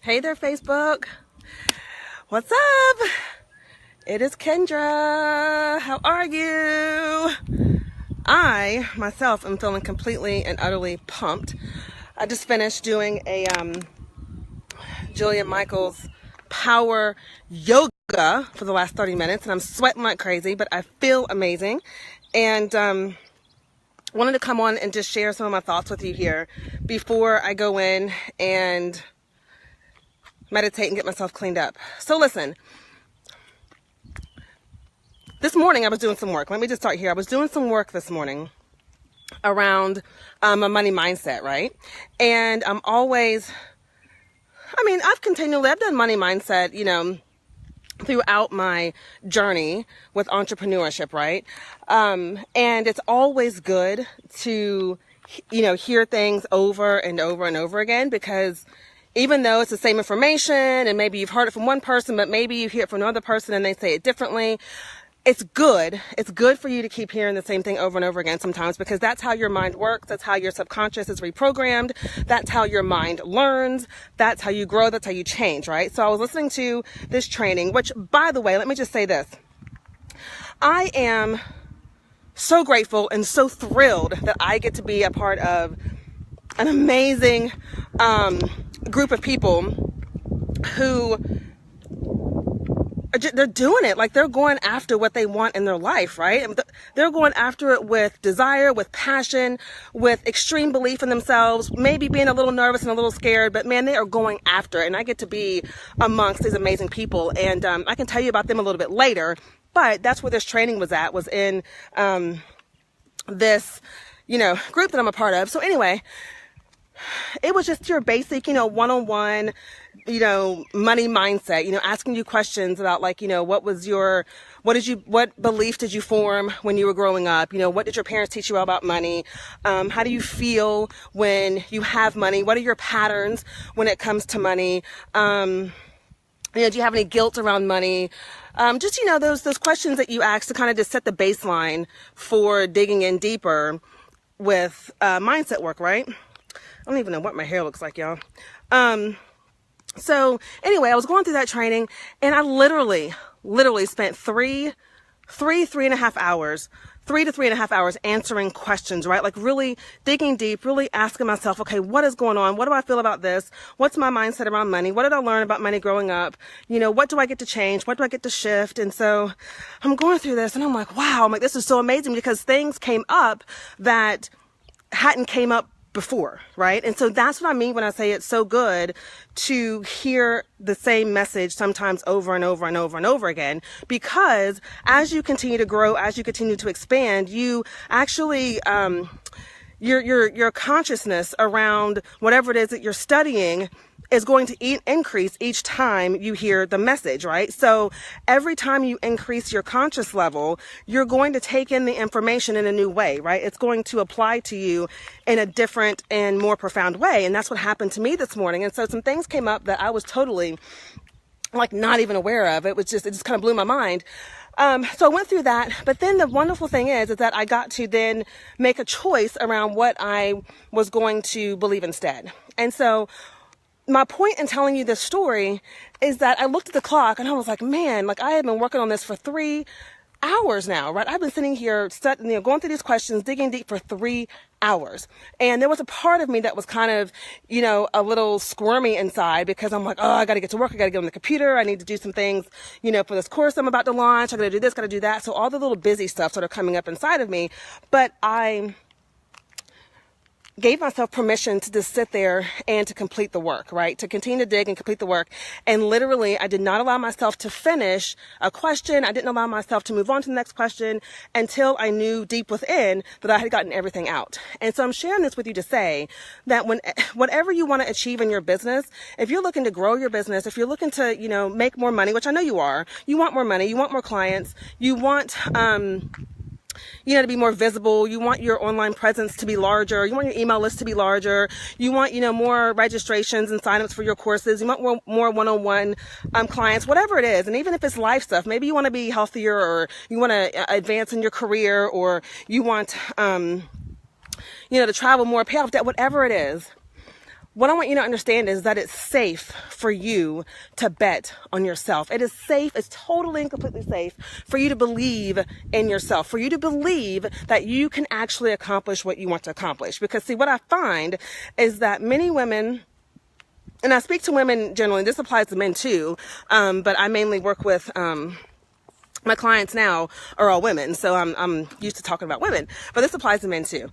Hey there, Facebook. What's up? It is Kendra. How are you? I, myself, am feeling completely and utterly pumped. I just finished doing a Jillian Michaels power yoga for the last 30 minutes, and I'm sweating like crazy, but I feel amazing. And wanted to come on and just share some of my thoughts with you here before I go in and meditate and get myself cleaned up. So listen, this morning I was doing some work. Let me just start here. I was doing some work this morning around a money mindset, right? And I've done money mindset, throughout my journey with entrepreneurship, right? And it's always good to, hear things over and over and over again, because even though it's the same information and maybe you've heard it from one person, but maybe you hear it from another person and they say it differently, it's good. It's good for you to keep hearing the same thing over and over again sometimes, because that's how your mind works. That's how your subconscious is reprogrammed. That's how your mind learns. That's how you grow. That's how you change, right? So I was listening to this training, which, by the way, let me just say this. I am so grateful and so thrilled that I get to be a part of an amazing group of people who they're doing it. Like, they're going after what they want in their life, right? They're going after it with desire, with passion, with extreme belief in themselves, maybe being a little nervous and a little scared, but man, they are going after it. And I get to be amongst these amazing people. And I can tell you about them a little bit later, but that's where this training was in this, group that I'm a part of. So anyway, it was just your basic, one-on-one, money mindset, asking you questions about what belief did you form when you were growing up? What did your parents teach you about money? How do you feel when you have money? What are your patterns when it comes to money? Do you have any guilt around money? Those questions that you ask to kind of just set the baseline for digging in deeper with mindset work, right? I don't even know what my hair looks like, y'all. So anyway, I was going through that training, and I literally spent 3 to 3.5 hours answering questions, right? Like, really digging deep, really asking myself, okay, what is going on? What do I feel about this? What's my mindset around money? What did I learn about money growing up? What do I get to change? What do I get to shift? And so I'm going through this, and I'm like, wow, this is so amazing, because things came up that hadn't came up before, right? And so that's what I mean when I say it's so good to hear the same message sometimes over and over and over and over again, because as you continue to grow, as you continue to expand, you actually, your consciousness around whatever it is that you're studying is going to increase each time you hear the message, right? So every time you increase your conscious level, you're going to take in the information in a new way, right? It's going to apply to you in a different and more profound way. And that's what happened to me this morning. And so some things came up that I was totally not even aware of. It just kind of blew my mind. So I went through that, but then the wonderful thing is that I got to then make a choice around what I was going to believe instead. And so my point in telling you this story is that I looked at the clock and I was like, man, I have been working on this for 3 hours now, right? I've been sitting here going through these questions, digging deep for 3 hours. And there was a part of me that was kind of, a little squirmy inside, because I'm like, oh, I got to get to work. I got to get on the computer. I need to do some things, for this course I'm about to launch. I got to do this, got to do that. So all the little busy stuff sort of coming up inside of me. But I gave myself permission to just sit there and to complete the work, right? To continue to dig and complete the work. And literally, I did not allow myself to finish a question. I didn't allow myself to move on to the next question until I knew deep within that I had gotten everything out. And so I'm sharing this with you to say that whatever you want to achieve in your business, if you're looking to grow your business, if you're looking to, make more money, which I know you are, you want more money, you want more clients, you want, to be more visible. You want your online presence to be larger. You want your email list to be larger. You want, more registrations and signups for your courses. You want more one-on-one clients, whatever it is. And even if it's life stuff, maybe you want to be healthier, or you want to advance in your career, or you want, to travel more, pay off debt, whatever it is. what I want you to understand is that it's safe for you to bet on yourself. It is safe. It's totally and completely safe for you to believe in yourself, for you to believe that you can actually accomplish what you want to accomplish. Because see, what I find is that many women, and I speak to women generally, this applies to men too, but I mainly work with, my clients now are all women, so I'm used to talking about women, but this applies to men too.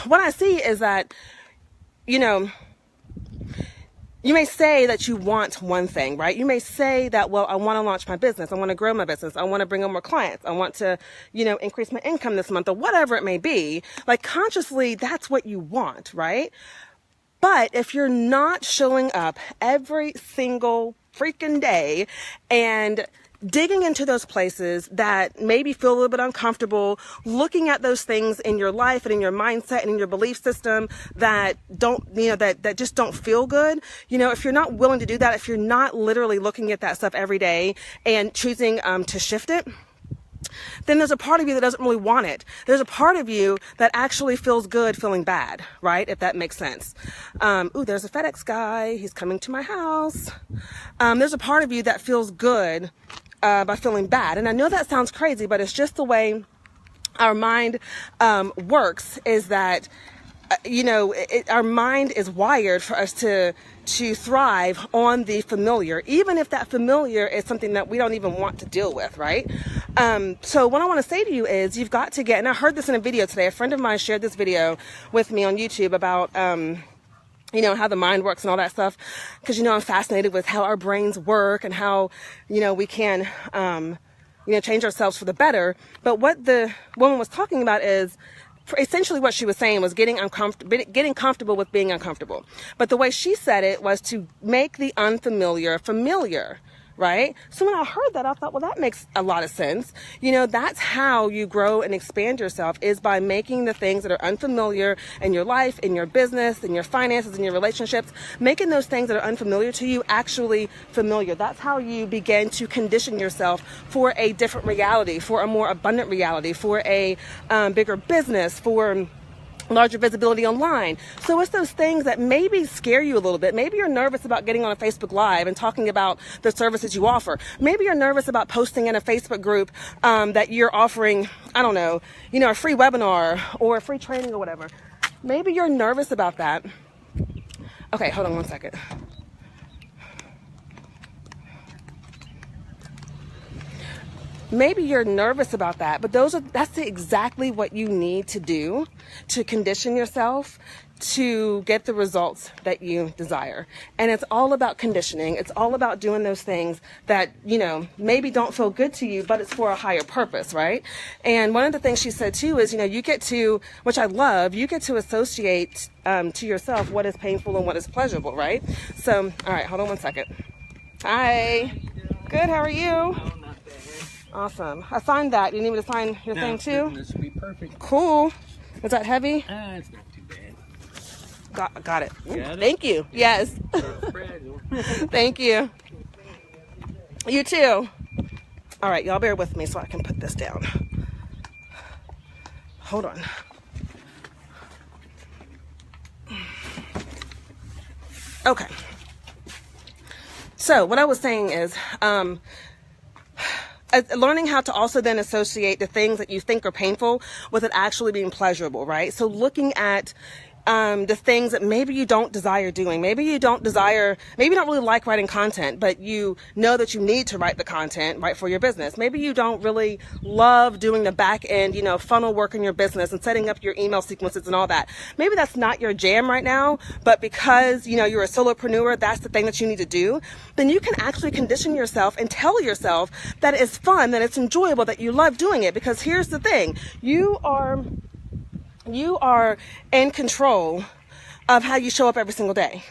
What I see is that, you know, you may say that you want one thing, right? You may say that, well, I want to launch my business. I want to grow my business. I want to bring on more clients. I want to, you know, increase my income this month or whatever it may be. Like consciously, that's what you want, right? But if you're not showing up every single freaking day and digging into those places that maybe feel a little bit uncomfortable, looking at those things in your life and in your mindset and in your belief system that don't, you know, that just don't feel good. You know, if you're not willing to do that, if you're not literally looking at that stuff every day and choosing to shift it, then there's a part of you that doesn't really want it. There's a part of you that actually feels good feeling bad, right? If that makes sense. Ooh, there's a FedEx guy. He's coming to my house. There's a part of you that feels good by feeling bad. And I know that sounds crazy, but it's just the way our mind works, is that, you know, our mind is wired for us to thrive on the familiar, even if that familiar is something that we don't even want to deal with, right? So what I want to say to you is you've got to get, and I heard this in a video today, a friend of mine shared this video with me on YouTube about, you know, how the mind works and all that stuff. Because, you know, I'm fascinated with how our brains work and how, you know, we can, you know, change ourselves for the better. But what the woman was talking about is, essentially what she was saying was getting comfortable with being uncomfortable. But the way she said it was to make the unfamiliar familiar, right? So when I heard that, I thought, well, that makes a lot of sense. You know, that's how you grow and expand yourself, is by making the things that are unfamiliar in your life, in your business, in your finances, in your relationships, making those things that are unfamiliar to you actually familiar. That's how you begin to condition yourself for a different reality, for a more abundant reality, for a bigger business, for larger visibility online. So it's those things that maybe scare you a little bit. Maybe you're nervous about getting on a Facebook Live and talking about the services you offer. Maybe you're nervous about posting in a Facebook group that you're offering, I don't know, you know, a free webinar or a free training or whatever. Maybe you're nervous about that. Okay, hold on one second. Maybe you're nervous about that, but that's exactly what you need to do to condition yourself to get the results that you desire. And it's all about conditioning. It's all about doing those things that, you know, maybe don't feel good to you, but it's for a higher purpose, right? And one of the things she said too is, you know, you get to, which I love, you get to associate to yourself what is painful and what is pleasurable, right? So, all right, hold on one second. Hi. Good, how are you? Awesome. I signed that. You need me to sign your thing too? This will be perfect. Cool. Is that heavy? It's not too bad. Got it. Got it? Thank you. Yes. Thank you. You too. All right, y'all bear with me so I can put this down. Hold on. Okay. So what I was saying is, learning how to also then associate the things that you think are painful with it actually being pleasurable, right? So looking at the things that maybe you don't desire doing. Maybe you don't really like writing content, but you know that you need to write the content, right, for your business. Maybe you don't really love doing the back end, you know, funnel work in your business and setting up your email sequences and all that. Maybe that's not your jam right now, but because, you know, you're a solopreneur, that's the thing that you need to do. Then you can actually condition yourself and tell yourself that it's fun, that it's enjoyable, that you love doing it. Because here's the thing, you are in control of how you show up every single day.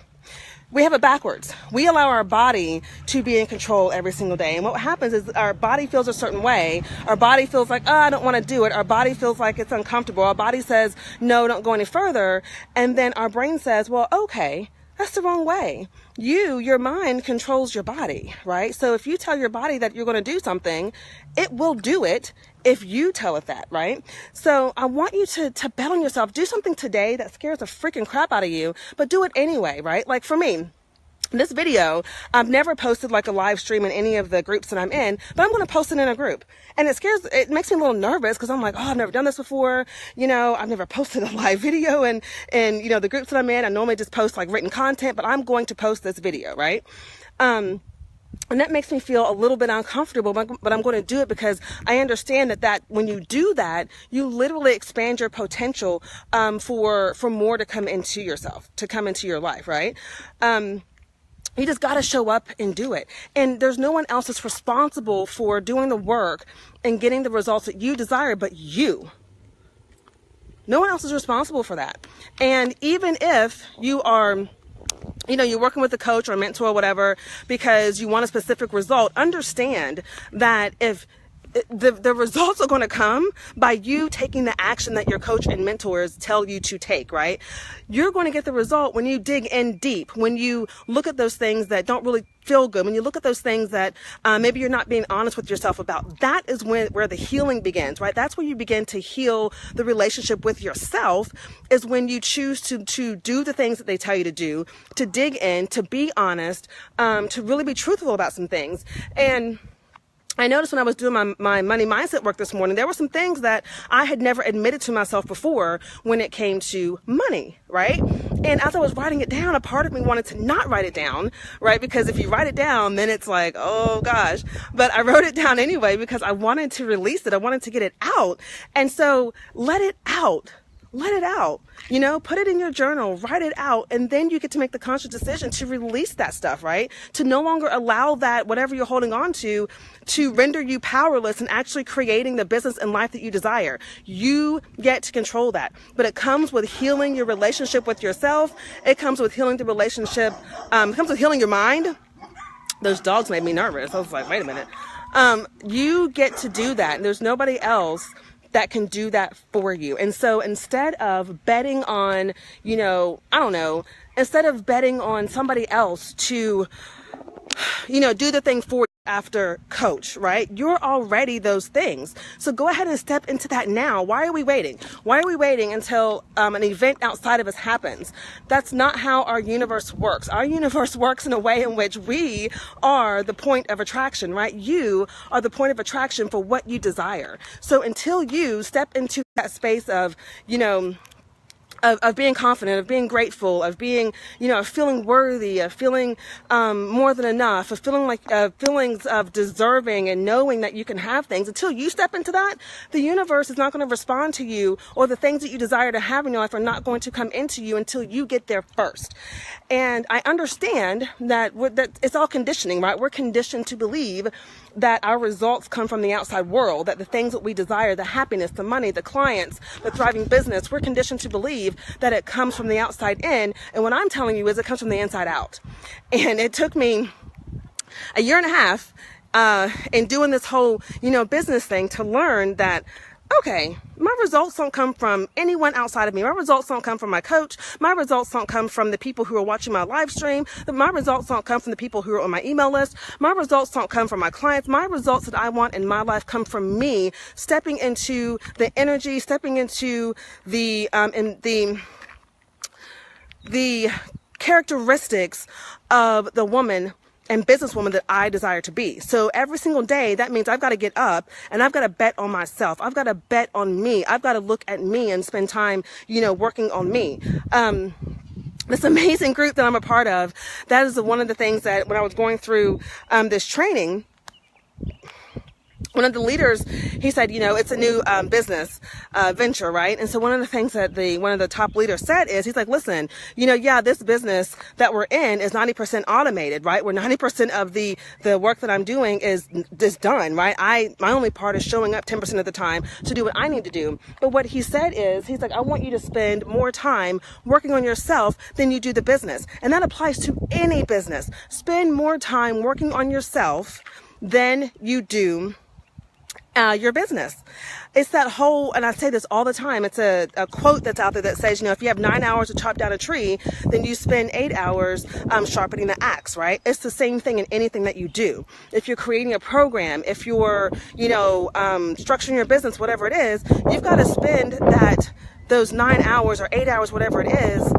We have it backwards. We allow our body to be in control every single day. And what happens is our body feels a certain way. Our body feels like, oh, I don't want to do it. Our body feels like it's uncomfortable. Our body says, no, don't go any further. And then our brain says, well, okay, that's the wrong way. Your mind controls your body, right? So if you tell your body that you're going to do something, it will do it if you tell it that, right? So I want you to bet on yourself. Do something today that scares the freaking crap out of you, but do it anyway, right? Like for me, this video, I've never posted like a live stream in any of the groups that I'm in, but I'm going to post it in a group. And it makes me a little nervous because I'm like, oh, I've never done this before. I've never posted a live video and the groups that I'm in, I normally just post like written content, but I'm going to post this video, right? And that makes me feel a little bit uncomfortable, but I'm going to do it because I understand that when you do that, you literally expand your potential, for more to come into yourself, to come into your life, right? You just got to show up and do it. And there's no one else that's responsible for doing the work and getting the results that you desire, but you. No one else is responsible for that. And even if you are, you're working with a coach or a mentor or whatever, because you want a specific result, understand that if the results are going to come by you taking the action that your coach and mentors tell you to take, right? You're going to get the result when you dig in deep, when you look at those things that don't really feel good, when you look at those things that maybe you're not being honest with yourself about. That is where the healing begins, right? That's where you begin to heal the relationship with yourself, is when you choose to do the things that they tell you to do, to dig in, to be honest, to really be truthful about some things. And I noticed when I was doing my money mindset work this morning, there were some things that I had never admitted to myself before when it came to money, right? And as I was writing it down, a part of me wanted to not write it down, right? Because if you write it down, then it's like, oh gosh. But I wrote it down anyway because I wanted to release it. I wanted to get it out. And so let it out. Let it out, put it in your journal, write it out, and then you get to make the conscious decision to release that stuff, right? To no longer allow that, whatever you're holding on to render you powerless in actually creating the business and life that you desire. You get to control that. But it comes with healing your relationship with yourself. It comes with healing the relationship. It comes with healing your mind. Those dogs made me nervous. I was like, wait a minute. You get to do that. And there's nobody else that can do that for you. And so instead of betting on, instead of betting on somebody else to, do the thing for you after coach, right? You're already those things. So go ahead and step into that now. Why are we waiting? Why are we waiting until an event outside of us happens? That's not how our universe works. Our universe works in a way in which we are the point of attraction, right? You are the point of attraction for what you desire. So until you step into that space of, of being confident, of being grateful, of being, feeling worthy, of feeling more than enough, of feeling like feelings of deserving and knowing that you can have things. Until you step into that, the universe is not going to respond to you, or the things that you desire to have in your life are not going to come into you until you get there first. And I understand that it's all conditioning, right? We're conditioned to believe that our results come from the outside world, that the things that we desire, the happiness, the money, the clients, the thriving business, we're conditioned to believe that it comes from the outside in. And what I'm telling you is it comes from the inside out. And it took me a year and a half in doing this whole, business thing to learn that, okay, my results don't come from anyone outside of me. My results don't come from my coach. My results don't come from the people who are watching my live stream. My results don't come from the people who are on my email list. My results don't come from my clients. My results that I want in my life come from me stepping into the energy, stepping into the characteristics of the woman and businesswoman that I desire to be. So every single day, that means I've got to get up and I've got to bet on myself. I've got to bet on me. I've got to look at me and spend time, working on me. This amazing group that I'm a part of, that is one of the things that when I was going through this training, one of the leaders, he said, it's a new business venture, right? And so one of the things that one of the top leaders said is, he's like, listen, this business that we're in is 90% automated, right? Where 90% of the work that I'm doing is done, right? My only part is showing up 10% of the time to do what I need to do. But what he said is, he's like, I want you to spend more time working on yourself than you do the business. And that applies to any business. Spend more time working on yourself than you do your business. It's that whole, and I say this all the time, it's a quote that's out there that says, if you have 9 hours to chop down a tree, then you spend 8 hours sharpening the axe, right? It's the same thing in anything that you do. If you're creating a program, if you're, structuring your business, whatever it is, you've got to spend those 9 hours or 8 hours, whatever it is,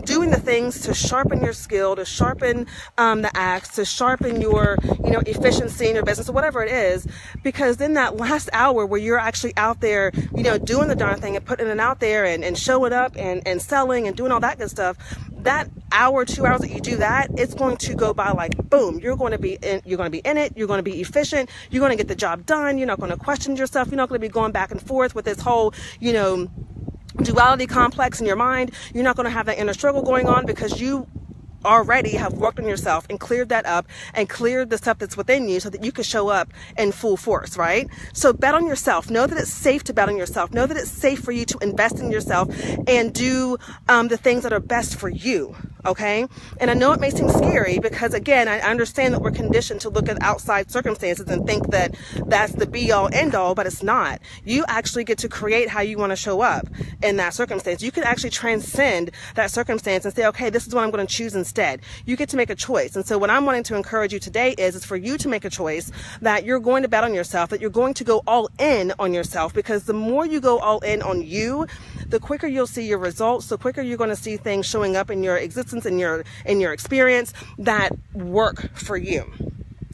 doing the things to sharpen your skill, to sharpen the axe, to sharpen your, efficiency in your business or whatever it is, because then that last hour where you're actually out there, doing the darn thing and putting it out there and showing up and selling and doing all that good stuff, that hour, 2 hours that you do that, it's going to go by like boom. You're going to be in it. You're going to be efficient. You're going to get the job done. You're not going to question yourself. You're not going to be going back and forth with this whole, duality complex in your mind. You're not going to have that inner struggle going on because you already have worked on yourself and cleared that up and cleared the stuff that's within you so that you can show up in full force, right? So bet on yourself. Know that it's safe to bet on yourself. Know that it's safe for you to invest in yourself and do the things that are best for you. Okay. And I know it may seem scary because, again, I understand that we're conditioned to look at outside circumstances and think that that's the be all end all, but it's not. You actually get to create how you want to show up in that circumstance. You can actually transcend that circumstance and say, okay, this is what I'm going to choose instead. You get to make a choice. And so what I'm wanting to encourage you today is for you to make a choice that you're going to bet on yourself, that you're going to go all in on yourself, because the more you go all in on you, the quicker you'll see your results, the quicker you're going to see things showing up in your existence, in your experience that work for you.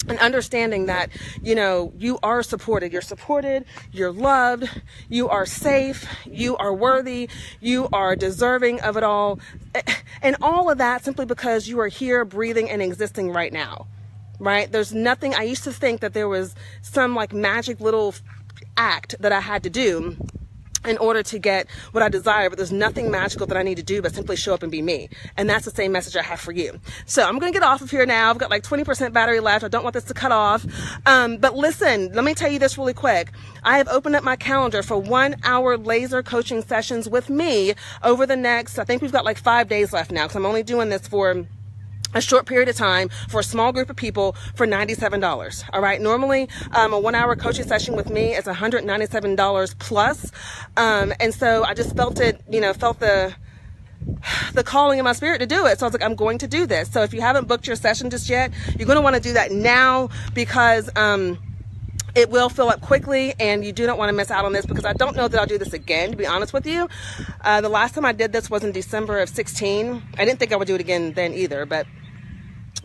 And understanding that, you are supported. You're supported, you're loved, you are safe, you are worthy, you are deserving of it all. And all of that simply because you are here breathing and existing right now, right? There's nothing, I used to think that there was some like magic little act that I had to do in order to get what I desire, but there's nothing magical that I need to do but simply show up and be me. And that's the same message I have for you. So I'm going to get off of here now. I've got like 20% battery left. I don't want this to cut off. But listen, let me tell you this really quick. I have opened up my calendar for 1 hour laser coaching sessions with me over the next, I think we've got like 5 days left now because I'm only doing this for a short period of time for a small group of people for $97. All right. Normally, a 1 hour coaching session with me is $197 plus. And so I just felt it, felt the calling in my spirit to do it. So I was like, I'm going to do this. So if you haven't booked your session just yet, you're going to want to do that now because, it will fill up quickly and you do not want to miss out on this because I don't know that I'll do this again, to be honest with you. The last time I did this was in December of 16. I didn't think I would do it again then either, but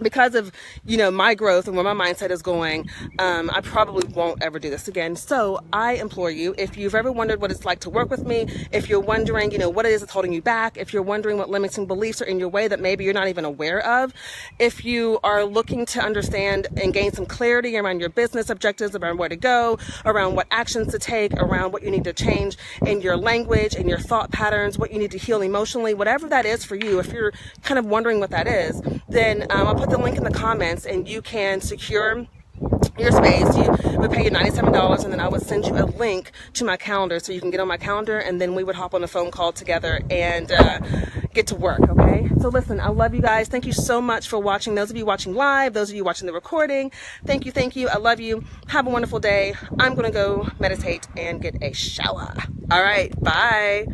because of, my growth and where my mindset is going, I probably won't ever do this again. So I implore you, if you've ever wondered what it's like to work with me, if you're wondering, what it is that's holding you back, if you're wondering what limiting beliefs are in your way that maybe you're not even aware of, if you are looking to understand and gain some clarity around your business objectives, around where to go, around what actions to take, around what you need to change in your language and your thought patterns, what you need to heal emotionally, whatever that is for you, if you're kind of wondering what that is, then I'll put the link in the comments and you can secure your space. You would pay you $97 and then I would send you a link to my calendar so you can get on my calendar and then we would hop on a phone call together and get to work. Okay. So listen, I love you guys. Thank you so much for watching. Those of you watching live, those of you watching the recording, thank you. Thank you. I love you. Have a wonderful day. I'm going to go meditate and get a shower. All right. Bye.